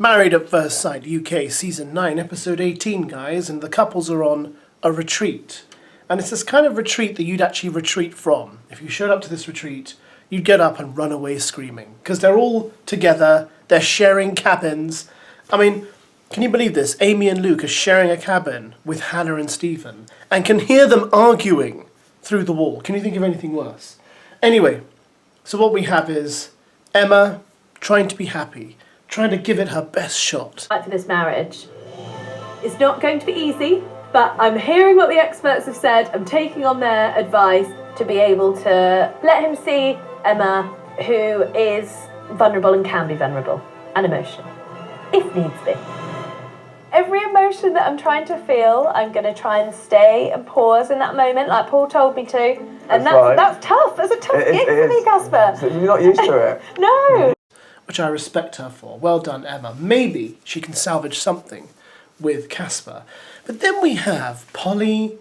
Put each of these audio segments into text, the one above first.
Married at First Sight UK Season 9, Episode 18, guys, and the couples are on a retreat. And it's this kind of retreat that you'd actually retreat from. If you showed up to this retreat, you'd get up and run away screaming. Because they're all together, they're sharing cabins. I mean, can you believe this? Amy and Luke are sharing a cabin with Hannah and Stephen, and can hear them arguing through the wall. Can you think of anything worse? Anyway, so what we have is Emma trying to be happy, trying to give it her best shot. For this marriage. It's not going to be easy, but I'm hearing what the experts have said. I'm taking on their advice to be able to let him see Emma, who is vulnerable and can be vulnerable and emotional, if needs be. Every emotion that I'm trying to feel, I'm going to try and stay and pause in that moment, like Paul told me to. And that's tough. That's a tough gig for me, Casper. You're not used to it. No. Which I respect her for. Well done, Emma. Maybe she can salvage something with Casper. But then we have Polly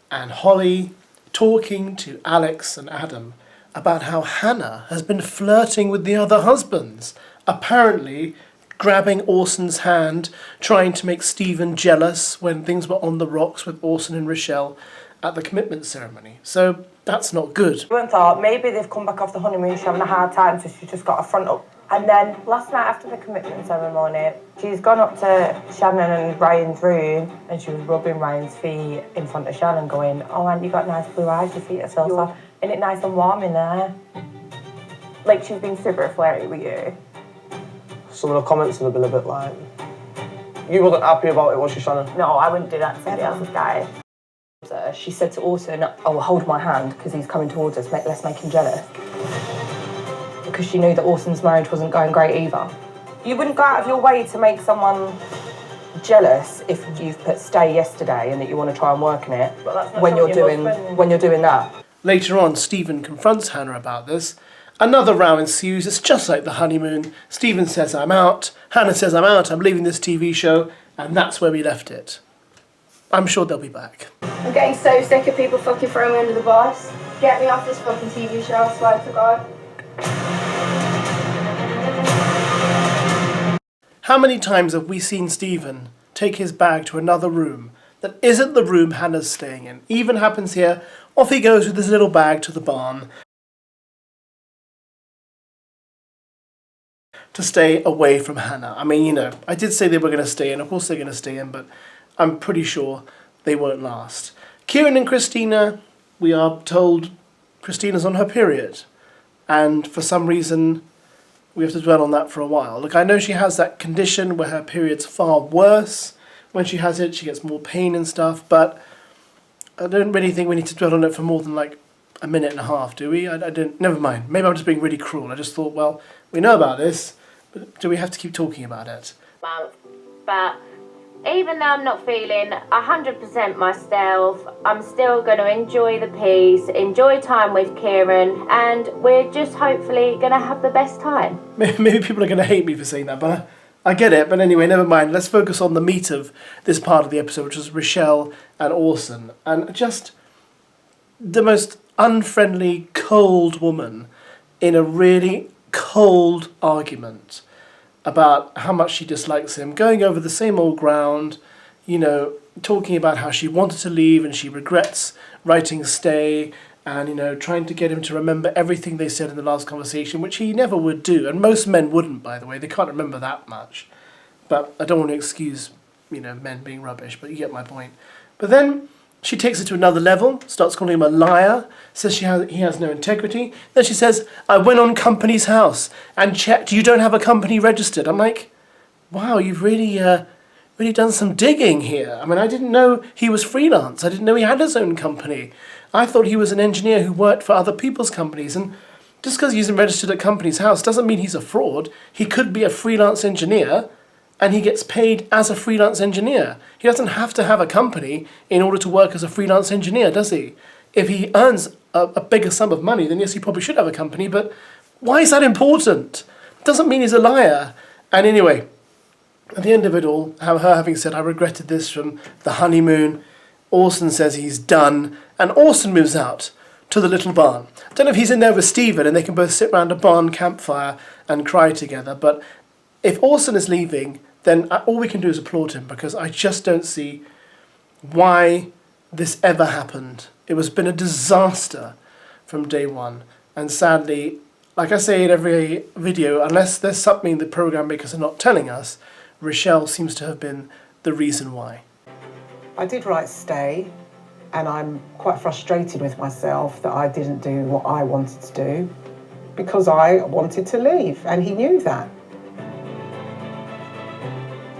and Holly talking to Alex and Adam about how Hannah has been flirting with the other husbands. Apparently grabbing Orson's hand, trying to make Stephen jealous when things were on the rocks with Orson and Rochelle at the commitment ceremony. So that's not good. I thought maybe they've come back off the honeymoon, she's having a hard time, so she's just got her front up. And then last night after the commitment ceremony, she's gone up to Shannon and Ryan's room and she was rubbing Ryan's feet in front of Shannon going, "Oh, and you got nice blue eyes, your feet are so soft. Isn't it nice and warm in there?" Like she's been super flirty with you. Some of the comments have been a bit like, you wasn't happy about it, was you, Shannon? No, I wouldn't do that to somebody else's guy. She said to Orson, "Oh, hold my hand because he's coming towards us, let's make him jealous." Because she knew that Orson's marriage wasn't going great either. You wouldn't go out of your way to make someone Jealous if you've put stay yesterday and that you want to try and work in it but that's not when you're your doing that. Later on, Stephen confronts Hannah about this. Another row ensues. It's just like the honeymoon. Stephen says, "I'm out." Hannah says, "I'm out. I'm leaving this TV show." And that's where we left it. I'm sure they'll be back. I'm getting so sick of people fucking throwing me under the bus. Get me off this fucking TV show, I swear to God. How many times have we seen Stephen take his bag to another room that isn't the room Hannah's staying in? Even happens here. Off he goes with his little bag to the barn to stay away from Hannah. I mean, you know, I did say they were going to stay in. Of course they're going to stay in, but I'm pretty sure they won't last. Kieran and Christina, we are told Christina's on her period. And for some reason, we have to dwell on that for a while. Look, I know she has that condition where her period's far worse. When she has it, she gets more pain and stuff, but I don't really think we need to dwell on it for more than like a minute and a half, do we? I don't, never mind. Maybe I'm just being really cruel. I just thought, well, we know about this, but do we have to keep talking about it? But even though I'm not feeling 100% myself, I'm still going to enjoy the piece, enjoy time with Kieran, and we're just hopefully going to have the best time. Maybe people are going to hate me for saying that, but I get it. But anyway, never mind. Let's focus on the meat of this part of the episode, which was Rochelle and Orson. And just the most unfriendly, cold woman in a really cold argument about how much she dislikes him, going over the same old ground, you know, talking about how she wanted to leave and she regrets writing stay, and, you know, trying to get him to remember everything they said in the last conversation, which he never would do. And most men wouldn't, by the way. They can't remember that much. But I don't want to excuse, you know, men being rubbish, but you get my point. But then she takes it to another level, starts calling him a liar, says he has no integrity. Then she says, "I went on company's house and checked, you don't have a company registered." I'm like, wow, you've really done some digging here. I mean, I didn't know he was freelance. I didn't know he had his own company. I thought he was an engineer who worked for other people's companies. And just because he isn't registered at company's house doesn't mean he's a fraud. He could be a freelance engineer, and he gets paid as a freelance engineer. He doesn't have to have a company in order to work as a freelance engineer, does he? If he earns a bigger sum of money, then yes, he probably should have a company, but why is that important? Doesn't mean he's a liar. And anyway, at the end of it all, her having said, "I regretted this from the honeymoon," Orson says he's done, and Orson moves out to the little barn. Don't know if he's in there with Stephen and they can both sit round a barn campfire and cry together, but if Orson is leaving, then all we can do is applaud him, because I just don't see why this ever happened. It was been a disaster from day one. And sadly, like I say in every video, unless there's something the program makers are not telling us, Rochelle seems to have been the reason why. I did write stay, and I'm quite frustrated with myself that I didn't do what I wanted to do, because I wanted to leave, and he knew that.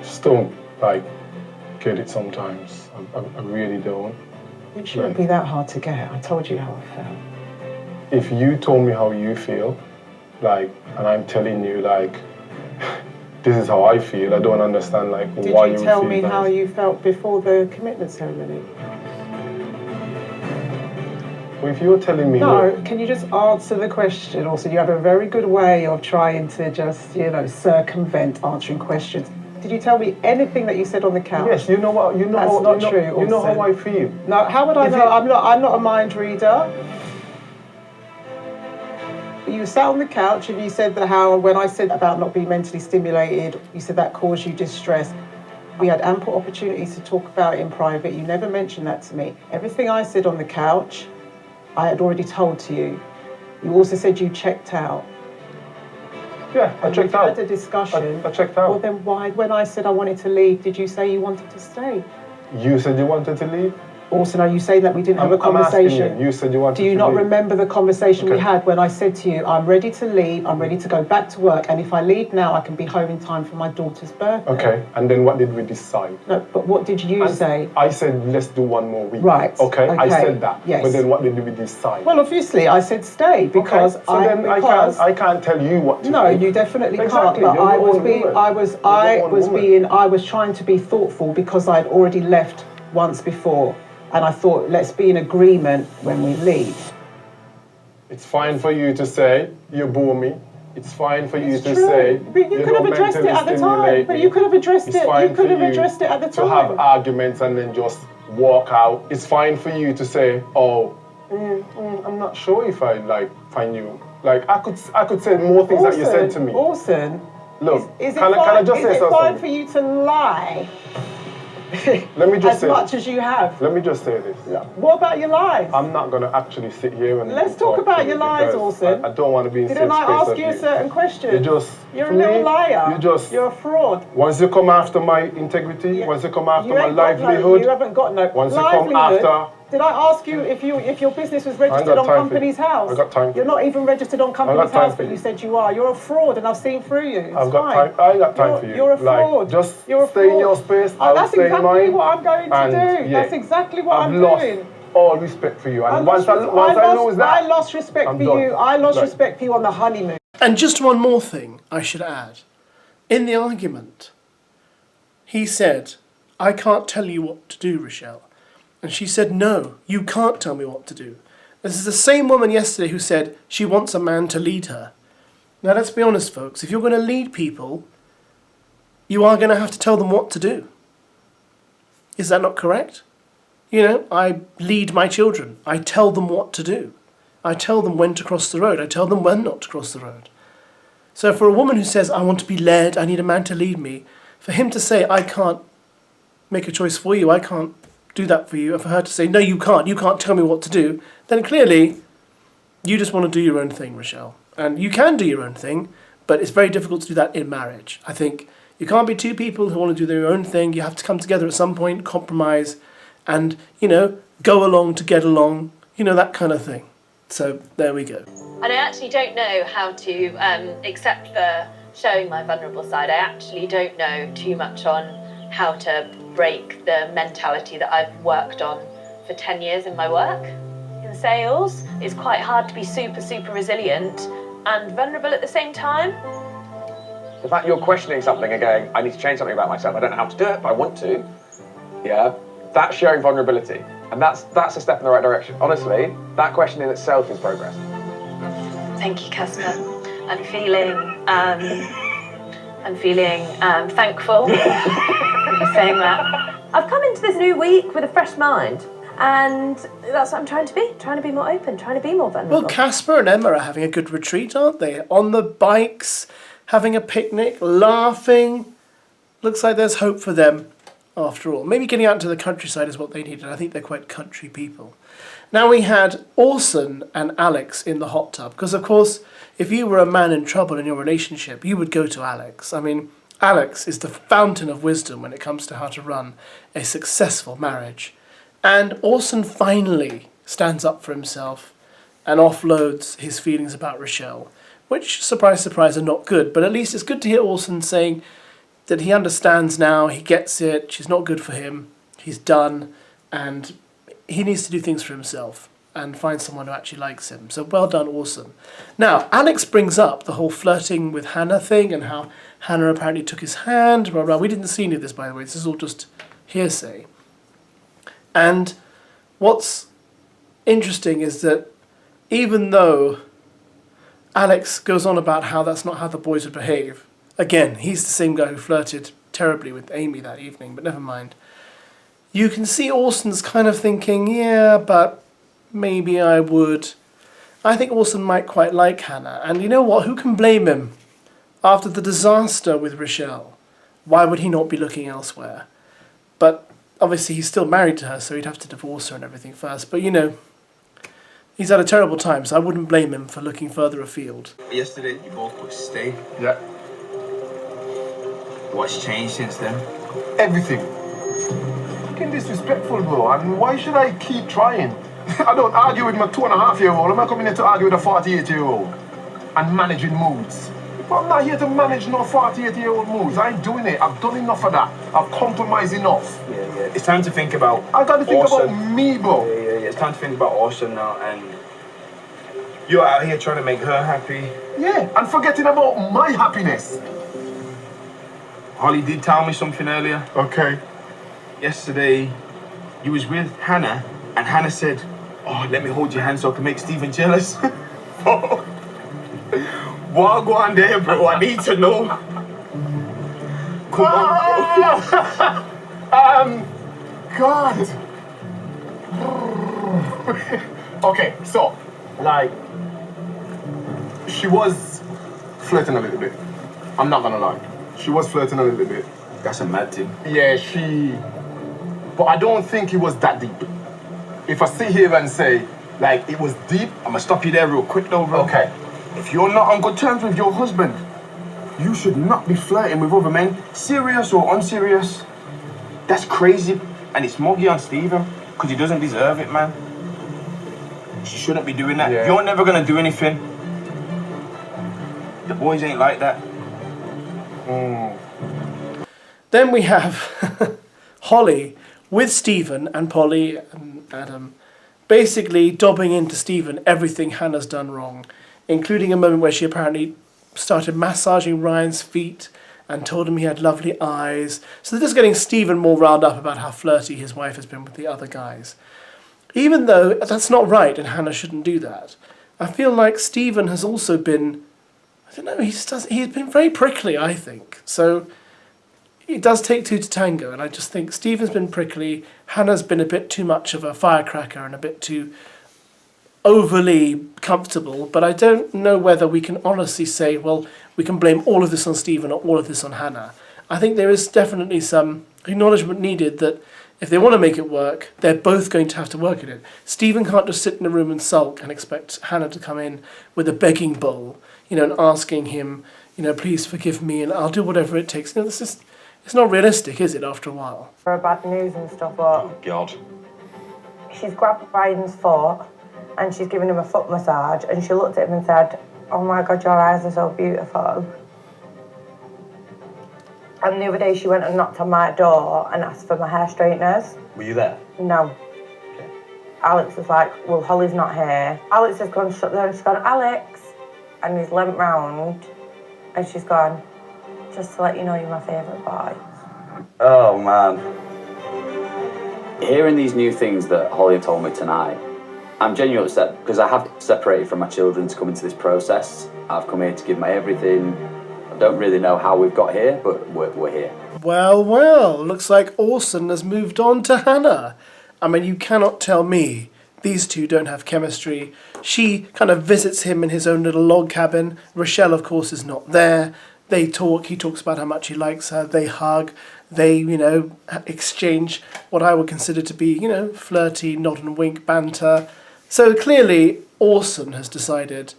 Just don't, get it sometimes. I really don't. It shouldn't be that hard to get. I told you how I felt. If you told me how you feel, and I'm telling you, this is how I feel, I don't understand, why you would feel. Did you tell me how you felt before the commitment ceremony? Well, if you're telling me... No, can you just answer the question? Also, you have a very good way of trying to just, circumvent answering questions. Did you tell me anything that you said on the couch? Yes, you know what, That's not true. You know how I feel. No, how would I know? I'm not a mind reader. You sat on the couch and you said that when I said about not being mentally stimulated, you said that caused you distress. We had ample opportunities to talk about it in private. You never mentioned that to me. Everything I said on the couch, I had already told to you. You also said you checked out. Yeah, I checked out. We had a discussion. I checked out. Well, then why, when I said I wanted to leave, did you say you wanted to stay? You said you wanted to leave? Also, are you saying that we didn't have a conversation? I'm asking you said you wanted to leave. Do you not remember the conversation we had when I said to you, I'm ready to leave, I'm ready to go back to work, and if I leave now, I can be home in time for my daughter's birthday? Okay, and then what did we decide? No, but what did you say? I said, let's do one more week. Right. Okay, I said that. Yes. But then what did we decide? Well, obviously, I said stay because I can't tell you what to do. No, you definitely Exactly. can't. But You're I the was one being, woman. I was trying to be thoughtful because I'd already left once before. And I thought, let's be in agreement when we leave. It's fine for you to say, you bore me. It's fine for you to True. say, But you could have addressed it at the time. But you could have addressed it. You could have addressed it at the time. To have arguments and then just walk out. It's fine for you to say, I'm not sure if I find you. I could say more things that you said to me. Orson, look, is can I just say something? fine for you to lie? Let me just as much as you have. Let me just say this. Yeah. What about your lies? I'm not going to actually sit here and let's talk about your lies, Orson. I don't want to be in Didn't I ask you a certain question? You're a little liar. You're a fraud. Once you come after my integrity, once you come after my livelihood, you haven't got no once livelihood. You come after. Did I ask you if your business was registered on Company's House? I got time. You're not even registered on Company's House, but you said you are. You're a fraud, and I've seen through you. I got time for you. You're a fraud. Just stay in your space. That's exactly what I'm going to do. That's exactly what I'm doing. All respect for you. And once I lose that, I lost respect for you. I lost respect for you on the honeymoon. And just one more thing I should add. In the argument, he said, I can't tell you what to do, Rochelle. And she said, no, you can't tell me what to do. This is the same woman yesterday who said she wants a man to lead her. Now, let's be honest, folks. If you're going to lead people, you are going to have to tell them what to do. Is that not correct? I lead my children. I tell them what to do. I tell them when to cross the road. I tell them when not to cross the road. So for a woman who says, I want to be led, I need a man to lead me, for him to say, I can't make a choice for you, I can't do that for you, and for her to say, no, you can't tell me what to do, then clearly you just want to do your own thing, Rochelle. And you can do your own thing, but it's very difficult to do that in marriage. I think you can't be two people who want to do their own thing. You have to come together at some point, compromise, and, go along to get along, that kind of thing. So there we go. And I actually don't know how to, except for showing my vulnerable side, I actually don't know too much on how to break the mentality that I've worked on for 10 years in my work. In sales, it's quite hard to be super, super resilient and vulnerable at the same time. The fact you're questioning something and going, I need to change something about myself, I don't know how to do it, but I want to, that's showing vulnerability. And that's a step in the right direction. Honestly, that question in itself is progress. Thank you, Casper. I'm feeling thankful for saying that. I've come into this new week with a fresh mind, and that's what I'm trying to be more open, trying to be more vulnerable. Well, Casper and Emma are having a good retreat, aren't they? On the bikes, having a picnic, laughing. Looks like there's hope for them after all. Maybe getting out into the countryside is what they needed. I think they're quite country people. Now we had Orson and Alex in the hot tub, because of course, if you were a man in trouble in your relationship, you would go to Alex. I mean, Alex is the fountain of wisdom when it comes to how to run a successful marriage. And Orson finally stands up for himself and offloads his feelings about Rochelle, which, surprise, surprise, are not good. But at least it's good to hear Orson saying that he understands now, he gets it, she's not good for him, he's done, and he needs to do things for himself and find someone who actually likes him. So well done, Orson. Now, Alex brings up the whole flirting with Hannah thing and how Hannah apparently took his hand, blah, blah. We didn't see any of this, by the way. This is all just hearsay. And what's interesting is that even though Alex goes on about how that's not how the boys would behave, again, he's the same guy who flirted terribly with Amy that evening, but never mind. You can see Orson's kind of thinking, yeah, but maybe I would. I think Orson might quite like Hannah. And you know what? Who can blame him? After the disaster with Rochelle, why would he not be looking elsewhere? But obviously he's still married to her, so he'd have to divorce her and everything first. But you know, he's had a terrible time, so I wouldn't blame him for looking further afield. Yesterday, you both put stay. Yeah. What's changed since then? Everything. Fucking disrespectful, bro. And why should I keep trying? I don't argue with my 2.5-year-old. I'm not coming here to argue with a 48-year-old and managing moods. But I'm not here to manage no 48-year-old moods. I ain't doing it. I've done enough of that. I've compromised enough. Yeah. It's time to think about I gotta think Orson. about me, bro. Yeah. It's time to think about Orson now, and you're out here trying to make her happy. Yeah, and forgetting about my happiness. Holly did tell me something earlier. Okay. Yesterday, you was with Hannah, and Hannah said, "Oh, let me hold your hand so I can make Stephen jealous." What go on there, bro? I need to know. Come on, bro. God. Okay, so, like, she was flirting a little bit. I'm not gonna lie. She was flirting a little bit. That's a mad thing. Yeah, but I don't think it was that deep. If I sit here and say, like, it was deep. I'm gonna stop you there real quick though, bro. Okay. If you're not on good terms with your husband, you should not be flirting with other men, serious or unserious. That's crazy, and it's muggy on Stephen, because he doesn't deserve it, man. She shouldn't be doing that. Yeah. You're never gonna do anything. The boys ain't like that. Then we have Holly with Stephen and Polly and Adam basically dobbing into Stephen everything Hannah's done wrong, including a moment where she apparently started massaging Ryan's feet and told him he had lovely eyes. So they're just getting Stephen more riled up about how flirty his wife has been with the other guys. Even though that's not right and Hannah shouldn't do that, I feel like Stephen has also been, I don't know, he's been very prickly, I think. So it does take two to tango, and I just think Stephen's been prickly, Hannah's been a bit too much of a firecracker and a bit too overly comfortable, but I don't know whether we can honestly say, well, we can blame all of this on Stephen or all of this on Hannah. I think there is definitely some acknowledgement needed that if they want to make it work, they're both going to have to work at it. Stephen can't just sit in a room and sulk and expect Hannah to come in with a begging bowl, and asking him, please forgive me and I'll do whatever it takes. It's not realistic, is it, after a while? For her bad news and stuff, but Oh, God. she's grabbed Ryan's foot and she's given him a foot massage, and she looked at him and said, "Oh my God, your eyes are so beautiful." And the other day she went and knocked on my door and asked for my hair straighteners. Were you there? No. Alex was like, "Well, Holly's not here." Alex has gone, shut there, and she's gone, "Alex." And he's leant round and she's gone, "Just to let you know, you're my favourite boy." Oh, man. Hearing these new things that Holly told me tonight, I'm genuinely upset because I have separated from my children to come into this process. I've come here to give my everything. I don't really know how we've got here, but we're here. Well, looks like Orson has moved on to Hannah. I mean, you cannot tell me these two don't have chemistry. She kind of visits him in his own little log cabin. Rochelle, of course, is not there. They talk. He talks about how much he likes her. They hug. They, exchange what I would consider to be, flirty, nod and wink banter. So clearly, Orson has decided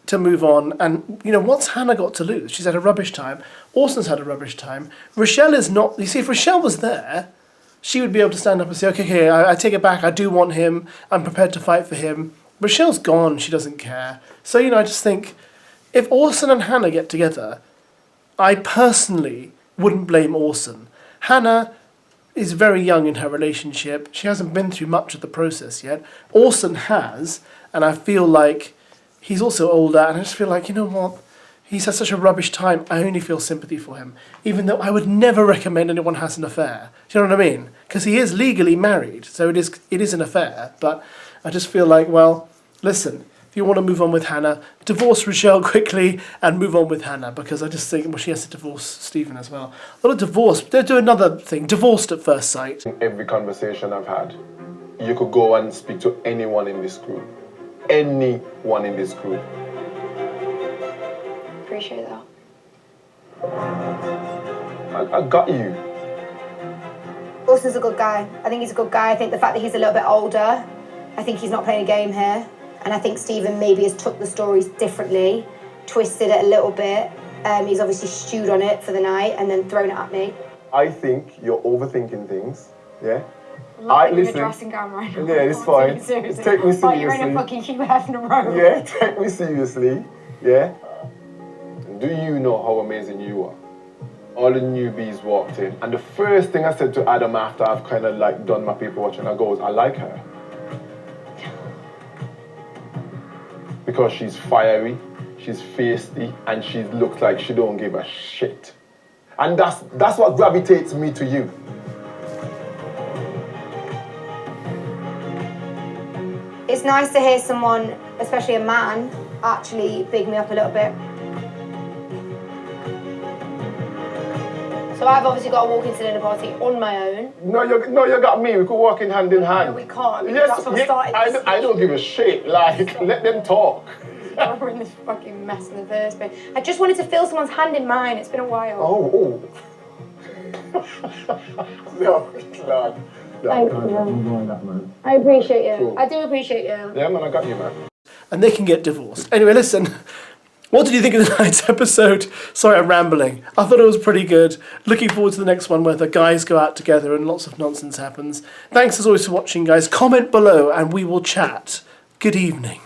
to move on. And, what's Hannah got to lose? She's had a rubbish time. Orson's had a rubbish time. Rochelle is not. You see, if Rochelle was there, she would be able to stand up and say, okay, I take it back. I do want him. I'm prepared to fight for him. Rochelle's gone. She doesn't care. So, I just think if Orson and Hannah get together, I personally wouldn't blame Orson. Hannah is very young in her relationship. She hasn't been through much of the process yet. Orson has, and I feel like he's also older, and I just feel like, you know what? He's had such a rubbish time, I only feel sympathy for him. Even though I would never recommend anyone has an affair. Do you know what I mean? Because he is legally married, so it is an affair. But I just feel like, well, listen, if you want to move on with Hannah, divorce Rochelle quickly and move on with Hannah, because I just think, well, she has to divorce Stephen as well. Well, divorce, they'll do another thing, divorced at first sight. In every conversation I've had, you could go and speak to anyone in this group. Anyone in this group. Appreciate that. I got you. Orson's a good guy. I think he's a good guy. I think the fact that he's a little bit older, I think he's not playing a game here. And I think Stephen maybe has took the stories differently, twisted it a little bit. He's obviously stewed on it for the night and then thrown it at me. I think you're overthinking things, yeah? I'm in a dressing gown right now. Yeah, it's fine. Take me seriously. Oh, you're in a fucking Hugh Hefner robe. Yeah, take me seriously, yeah? Do you know how amazing you are? All the newbies walked in, and the first thing I said to Adam after I've kind of like done my paper watching, I goes, I like her. Because she's fiery, she's feisty, and she looks like she don't give a shit. And that's what gravitates me to you. It's nice to hear someone, especially a man, actually big me up a little bit. So I've obviously got to walk into the dinner party on my own. No, you got me. We could walk in hand in hand. No, we can't. Yes, That's what started this. I don't give a shit. Like, let them talk. We're in this fucking mess in the first place. I just wanted to feel someone's hand in mine. It's been a while. Oh. No, Lord. Thank you. I appreciate you. Cool. I do appreciate you. Yeah, man, I got you, man. And they can get divorced. Anyway, listen. What did you think of tonight's episode? Sorry, I'm rambling. I thought it was pretty good. Looking forward to the next one where the guys go out together and lots of nonsense happens. Thanks as always for watching, guys. Comment below and we will chat. Good evening.